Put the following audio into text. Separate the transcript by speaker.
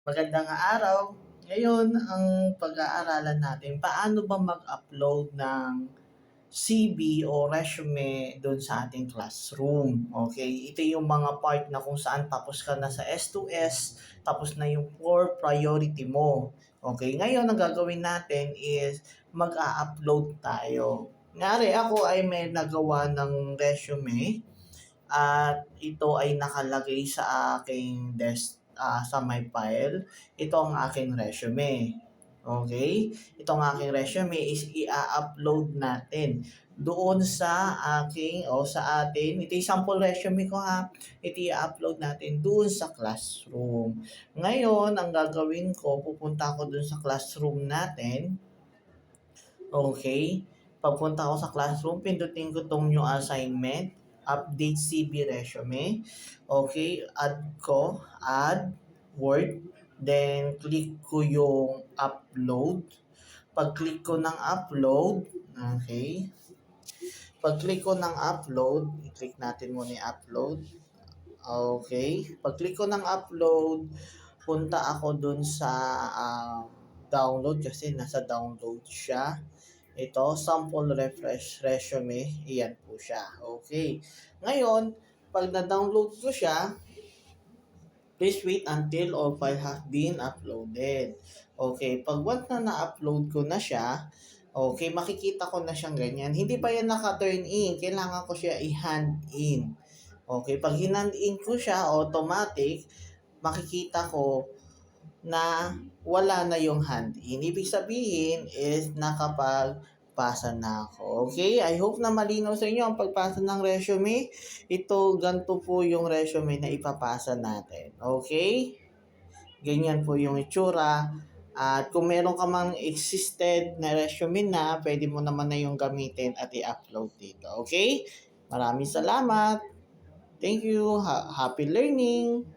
Speaker 1: Magandang araw. Ngayon, ang pag-aaralan natin, paano ba mag-upload ng CV o resume doon sa ating classroom. Okay? Ito yung mga part na kung saan tapos ka na sa S2S, tapos na yung core priority mo. Okay? Ngayon, ang gagawin natin is mag-a-upload tayo. Ngari, ako ay may nagawa ng resume at ito ay nakalagay sa aking sa my file. Ito ang aking resume. Okay? Itong aking resume is i-upload natin doon sa aking o sa atin. Ito yung sample resume ko ha. Ito i-upload natin doon sa classroom. Ngayon, ang gagawin ko, pupunta ako doon sa classroom natin. Okay? Pagpunta ako sa classroom, pindutin ko tong new assignment, update CV resume. Okay, add Word, then click ko yung upload. Pag-click ko ng upload, okay, pag-click ko ng upload, i-click natin muna yung upload. Okay, pag-click ko ng upload, punta ako dun sa download kasi nasa download siya. Ito, sample refresh resume. Iyan po siya. Okay. Ngayon, pag na-download ko siya, please wait until all file has been uploaded. Okay. Pag once na na-upload ko na siya, okay, makikita ko na siyang ganyan. Hindi pa yan naka-turn in. Kailangan ko siya i-hand in. Okay. Pag hinand in ko siya, automatic, makikita ko na wala na yung hand in. Ibig sabihin is nakapagpasa na ako. Okay? I hope na malinaw sa inyo ang pagpasa ng resume. Ito, ganito po yung resume na ipapasa natin. Okay? Ganyan po yung itsura. At kung meron ka mang existed na resume na, pwede mo naman na yung gamitin at i-upload dito. Okay? Maraming salamat. Thank you. Happy learning.